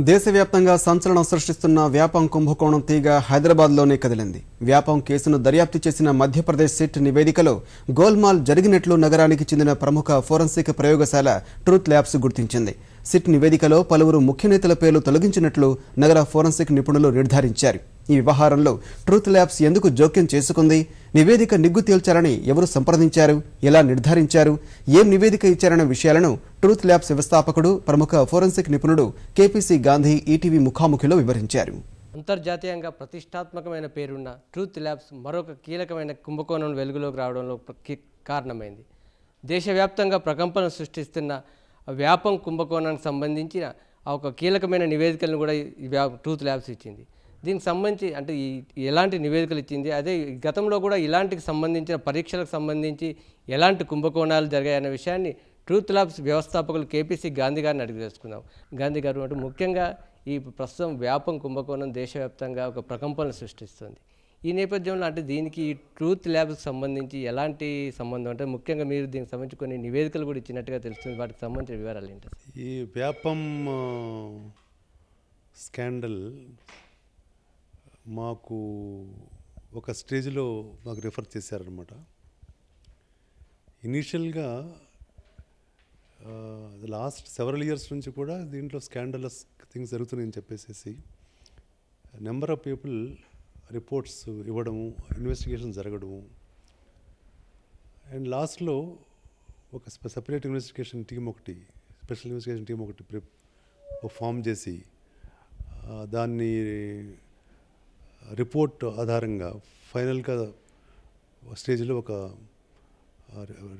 దేశవ్యాప్తంగా సంచలనం సృష్టిస్తున్న వ్యాపం కుంభకోణం తీగ హైదరాబాద్లోనే కదిలింది. వ్యాపం కేసును దర్యాప్తు చేసిన మధ్యప్రదేశ్ సిట్ నివేదికలో గోల్మాల్ జరిగినట్లు నగరానికి చెందిన ప్రముఖ ఫోరెన్సిక్ ప్రయోగశాల ట్రూత్ ల్యాబ్స్ గుర్తించింది. సిట్ నివేదికలో పలువురు ముఖ్య నేతల పేర్లు తొలగించినట్లు నగర ఫోరెన్సిక్ నిపుణులు నిర్ధారించారు. ఈ వ్యవహారంలో ట్రూత్ ల్యాబ్స్ ఎందుకు జోక్యం చేసుకుంది, నివేదిక నిగ్గు తేల్చాలని ఎవరు సంప్రదించారు, ఎలా నిర్ధారించారు, ఏం నివేదిక ఇచ్చారన్న విషయాలను ట్రూత్ ల్యాబ్స్ వ్యవస్థాపకుడు ప్రముఖ ఫోరెన్సిక్ నిపుణుడు కేపీసీ గాంధీ ఈటీవీ ముఖాముఖిలో వివరించారు. అంతర్జాతీయంగా ప్రతిష్టాత్మకమైన పేరున్న ట్రూత్ ల్యాబ్స్ మరొక కీలకమైన కుంభకోణం వెలుగులోకి రావడంలో కారణమైంది. దేశవ్యాప్తంగా ప్రకంపనలు సృష్టిస్తున్న వ్యాపం కుంభకోణానికి సంబంధించిన ఒక కీలకమైన నివేదికలను కూడా ట్రూత్ ల్యాబ్స్ ఇచ్చింది. దీనికి సంబంధించి అంటే ఎలాంటి నివేదికలు ఇచ్చింది, అదే గతంలో కూడా ఇలాంటికి సంబంధించిన పరీక్షలకు సంబంధించి ఎలాంటి కుంభకోణాలు జరిగాయనే విషయాన్ని ట్రూత్ ల్యాబ్స్ వ్యవస్థాపకులు కేపీసీ గాంధీ గారిని అడిగి తెలుసుకుందాం. గాంధీ గారు, అంటే ముఖ్యంగా ఈ ప్రస్తుతం వ్యాపం కుంభకోణం దేశవ్యాప్తంగా ఒక ప్రకంపనలు సృష్టిస్తుంది. ఈ నేపథ్యంలో అంటే దీనికి ట్రూత్ ల్యాబ్స్కి సంబంధించి ఎలాంటి సంబంధం, అంటే ముఖ్యంగా మీరు దీనికి సంబంధించి కొన్ని నివేదికలు కూడా ఇచ్చినట్టుగా తెలుస్తుంది, వాటికి సంబంధించిన వివరాలు ఏంటి? ఈ వ్యాపం స్కాండల్ మాకు ఒక స్టేజ్లో మాకు రిఫర్ చేశారనమాట. ఇనీషియల్గా లాస్ట్ సెవరల్ ఇయర్స్ నుంచి కూడా దీంట్లో స్కాండలస్ థింగ్స్ జరుగుతున్నాయని చెప్పేసి నెంబర్ ఆఫ్ పీపుల్ రిపోర్ట్స్ ఇవ్వడము, ఇన్వెస్టిగేషన్ జరగడము, అండ్ లాస్ట్లో ఒక సెపరేట్ ఇన్వెస్టిగేషన్ టీం ఒకటి, స్పెషల్ ఇన్వెస్టిగేషన్ టీం ఒకటి ఫామ్ చేసి దాన్ని రిపోర్ట్ ఆధారంగా ఫైనల్గా స్టేజ్లో ఒక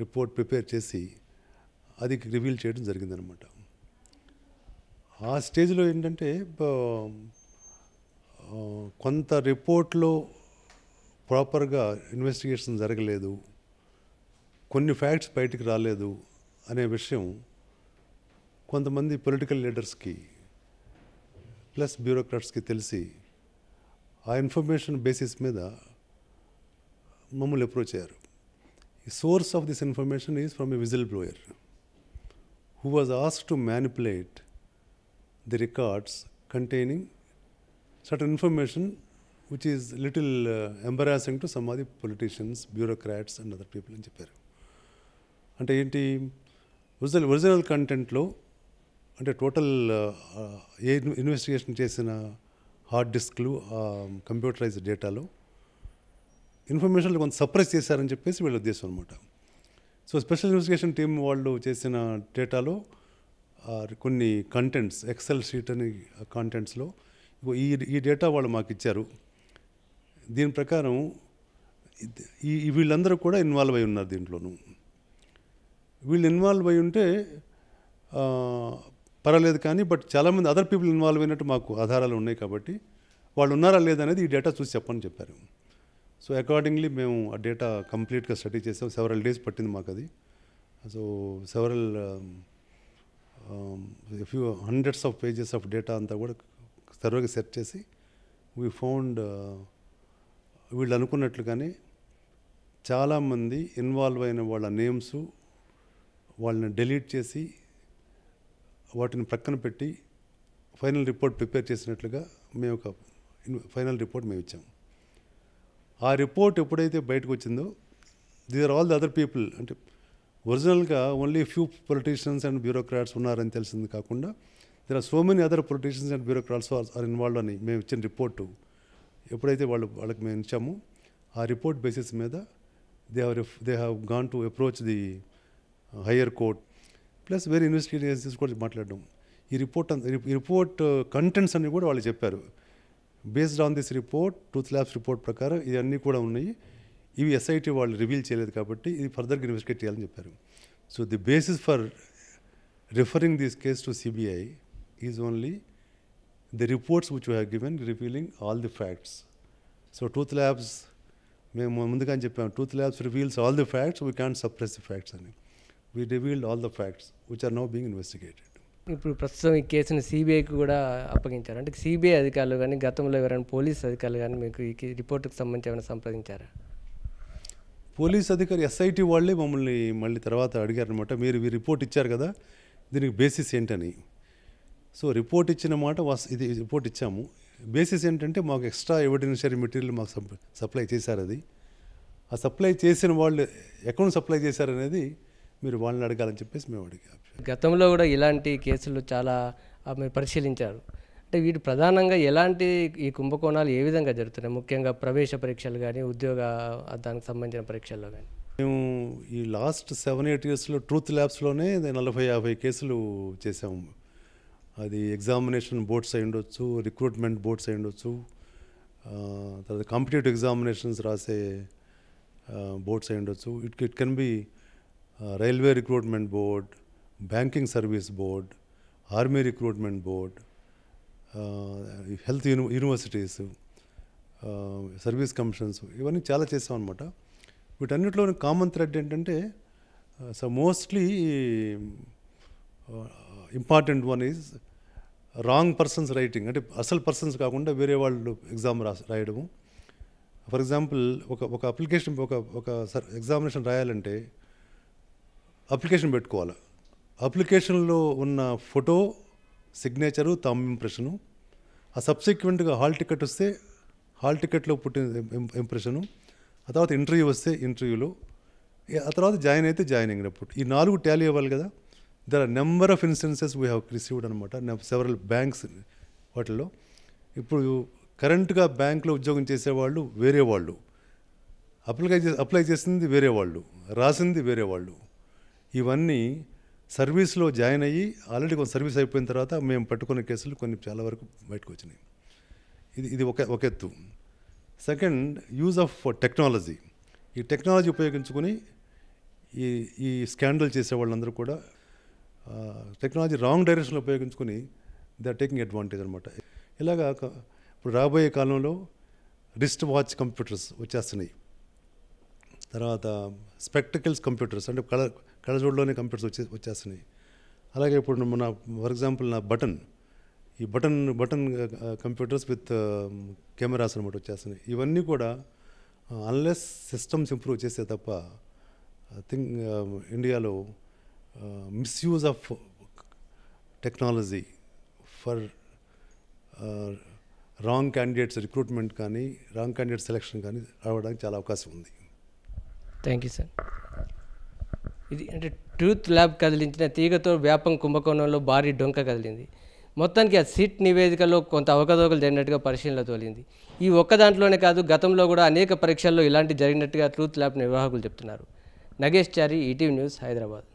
రిపోర్ట్ ప్రిపేర్ చేసి అది రివీల్ చేయడం జరిగిందనమాట. ఆ స్టేజ్లో ఏంటంటే కొంత రిపోర్ట్లో ప్రాపర్గా ఇన్వెస్టిగేషన్ జరగలేదు, కొన్ని ఫ్యాక్ట్స్ బయటికి రాలేదు అనే విషయం కొంతమంది పొలిటికల్ లీడర్స్కి ప్లస్ బ్యూరోక్రాట్స్కి తెలిసి ఆ ఇన్ఫర్మేషన్ బేసిస్ మీద మమ్మల్ని అప్రోచ్ అయ్యారు. ఈ source of this information is from a whistle blower who was asked to manipulate the records containing certain information which is little embarrassing to some of the politicians, bureaucrats and other people అని చెప్పారు. అంటే ఏంటి, original కంటెంట్లో అంటే total ఏ investigation చేసిన hard డిస్క్లు, computerised డేటాలో ఇన్ఫర్మేషన్లు కొంత suppress చేశారని చెప్పేసి వీళ్ళ ఉద్దేశం అనమాట. సో స్పెషల్ ఇన్వెస్టిగేషన్ టీం వాళ్ళు చేసిన డేటాలో కొన్ని కంటెంట్స్, ఎక్సెల్ షీట్ అని కాంటెంట్స్లో ఈ డేటా వాళ్ళు మాకు ఇచ్చారు. దీని ప్రకారం వీళ్ళందరూ కూడా ఇన్వాల్వ్ అయి ఉన్నారు దీంట్లోనూ. వీళ్ళు ఇన్వాల్వ్ అయి ఉంటే పర్వాలేదు, కానీ బట్ చాలామంది అదర్ పీపుల్ ఇన్వాల్వ్ అయినట్టు మాకు ఆధారాలు ఉన్నాయి కాబట్టి వాళ్ళు ఉన్నారా లేదనేది ఈ డేటా చూసి చెప్పని చెప్పారు. సో అకార్డింగ్లీ మేము ఆ డేటా కంప్లీట్గా స్టడీ చేసాం. సెవరల్ డేస్ పట్టింది మాకు అది. So several few hundreds of pages of data అంతా కూడా థరోగా సెర్చ్ చేసి వీ ఫౌండ్ వీళ్ళు అనుకున్నట్లుగానే చాలామంది ఇన్వాల్వ్ అయిన వాళ్ళ నేమ్స్ వాళ్ళని డిలీట్ చేసి వాటిని ప్రక్కన పెట్టి ఫైనల్ రిపోర్ట్ ప్రిపేర్ చేసినట్లుగా మేము ఒక ఫైనల్ రిపోర్ట్ మేము ఇచ్చాం. ఆ రిపోర్ట్ ఎప్పుడైతే బయటకు వచ్చిందో, these are all the other people, అంటే ఒరిజినల్గా only few politicians and bureaucrats ఉన్నారని తెలిసింది కాకుండా there are so many other politicians and bureaucrats are involve అని మేము ఇచ్చిన రిపోర్టు ఎప్పుడైతే వాళ్ళకి మేము ఇచ్చామో ఆ రిపోర్ట్ బేసిస్ మీద they have gone to approach the higher court plus వేరే ఇన్వెస్టిగేషన్ ఏజెన్సీస్ కూడా మాట్లాడడం. ఈ రిపోర్ట్ కంటెంట్స్ అన్నీ కూడా వాళ్ళు చెప్పారు. Based on this report, truth labs report ప్రకారం ఇవన్నీ కూడా ఉన్నాయి. ఇవి ఎస్ఐటీ వాళ్ళు రివీల్ చేయలేదు కాబట్టి ఇది ఫర్దర్గా ఇన్వెస్టిగేట్ చేయాలని చెప్పారు. So the basis for referring this case to CBI is only the reports which we have given revealing all the facts. So truth labs మేము ముందుగానే చెప్పాము, truth labs reveals all the facts, we can suppress the facts అని. We revealed all the facts which are now being investigated. ఇప్పుడు ప్రస్తుతం ఈ కేసును సిబిఐకి కూడా అప్పగించారు. అంటే సిబిఐ అధికారులు కానీ గతంలో ఎవరైనా పోలీస్ అధికారులు కానీ మీకు ఈ రిపోర్టుకు సంబంధించి ఏమైనా సంప్రదించారా? పోలీస్ అధికారి ఎస్ఐటీ వాళ్ళే మమ్మల్ని మళ్ళీ తర్వాత అడిగారనమాట, మీరు ఈ రిపోర్ట్ ఇచ్చారు కదా, దీనికి బేసిస్ ఏంటని. సో రిపోర్ట్ ఇచ్చిన మాట ఇది రిపోర్ట్ ఇచ్చాము. బేసిస్ ఏంటంటే మాకు ఎక్స్ట్రా ఎవిడెన్షియరీ మెటీరియల్ మాకు సప్లై చేశారు. అది ఆ సప్లై చేసిన వాళ్ళు ఎక్కడ సప్లై చేశారనేది మీరు వాళ్ళని అడగాలని చెప్పేసి మేము అడిగాం. గతంలో కూడా ఇలాంటి కేసులు చాలా మీరు పరిశీలించారు. అంటే వీటి ప్రధానంగా ఎలాంటి ఈ కుంభకోణాలు ఏ విధంగా జరుగుతున్నాయి, ముఖ్యంగా ప్రవేశ పరీక్షలు కానీ ఉద్యోగ దానికి సంబంధించిన పరీక్షల్లో కానీ? మేము ఈ లాస్ట్ 7-8 ఇయర్స్లో ట్రూత్ ల్యాబ్స్లోనే 40-50 కేసులు చేసాము. అది ఎగ్జామినేషన్ బోర్డ్స్ అయి ఉండొచ్చు, రిక్రూట్మెంట్ బోర్డ్స్ అయి ఉండొచ్చు, తర్వాత కాంపిటేటివ్ ఎగ్జామినేషన్స్ రాసే బోర్డ్స్ అయి ఉండొచ్చు. It can be railway recruitment board, banking service board, army recruitment board, health universities, service commissions, ఇవన్నీ చాలా చేసాం అనమాట. వీటన్నిటిలో కామన్ థ్రెడ్ ఏంటంటే so mostly important one is wrong persons writing. అంటే అసలు పర్సన్స్ కాకుండా వేరే వాళ్ళు ఎగ్జామ్ రాయడము. ఫర్ ఎగ్జాంపుల్ ఒక అప్లికేషన్ ఒక ఎగ్జామినేషన్ రాయాలంటే అప్లికేషన్ పెట్టుకోవాలి. అప్లికేషన్లో ఉన్న ఫోటో, సిగ్నేచరు, థంబ్ ఇంప్రెషను, ఆ సబ్సిక్వెంట్గా హాల్ టికెట్ వస్తే హాల్ టికెట్లో పుట్టిన ఇంప్రెషను, ఆ తర్వాత ఇంటర్వ్యూ వస్తే ఇంటర్వ్యూలో, ఆ తర్వాత జాయిన్ అయితే జాయినింగ్ రిపోర్ట్. ఈ 4 టాలీ అవ్వాలి కదా. There are number of instances we have received అనమాట. సెవరల్ బ్యాంక్స్ వాటిల్లో. ఇప్పుడు కరెంట్గా బ్యాంక్లో ఉద్యోగం చేసేవాళ్ళు వేరే వాళ్ళు, అప్లై చేసింది వేరే వాళ్ళు, రాసింది వేరే వాళ్ళు. ఇవన్నీ సర్వీస్లో జాయిన్ అయ్యి ఆల్రెడీ కొంత సర్వీస్ అయిపోయిన తర్వాత మేము పట్టుకున్న కేసులు కొన్ని చాలా వరకు బయటకు వచ్చినాయి. ఇది ఒక ఎత్తు. Second, use of technology. ఈ టెక్నాలజీ ఉపయోగించుకొని ఈ స్కాండల్ చేసే వాళ్ళందరూ కూడా టెక్నాలజీ రాంగ్ డైరెక్షన్లో ఉపయోగించుకొని దే ఆర్ టేకింగ్ అడ్వాంటేజ్ అనమాట. ఇలాగా ఇప్పుడు రాబోయే కాలంలో రిస్ట్ వాచ్ కంప్యూటర్స్ వచ్చేస్తున్నాయి. తర్వాత స్పెక్టికల్స్ కంప్యూటర్స్, అంటే కళ్ళజోడులోనే కంప్యూటర్స్ వచ్చేస్తున్నాయి. అలాగే ఇప్పుడు ఫర్ ఎగ్జాంపుల్ నా బటన్ కంప్యూటర్స్ విత్ కెమెరాస్ అనమాట వచ్చేస్తున్నాయి. ఇవన్నీ కూడా అన్లెస్ సిస్టమ్స్ ఇంప్రూవ్ చేస్తే తప్ప ఐ థింక్ ఇండియాలో misuse of technology for wrong candidates recruitment కానీ రాంగ్ క్యాండిడేట్ సెలెక్షన్ కానీ రావడానికి చాలా అవకాశం ఉంది. Thank you sir. ఇది అంటే ట్రూత్ ల్యాబ్ కదిలించిన తీగతో వ్యాపం కుంభకోణంలో భారీ డొంక కదిలింది. మొత్తానికి ఆ సిట్ నివేదికలో కొంత అవకతవకలు జరిగినట్టుగా పరిశీలన తోలింది. ఈ ఒక్క దాంట్లోనే కాదు, గతంలో కూడా అనేక పరీక్షల్లో ఇలాంటి జరిగినట్టుగా ట్రూత్ ల్యాబ్ నిర్వాహకులు చెప్తున్నారు. నగేష్ చారి, ఈటీవీ న్యూస్, హైదరాబాద్.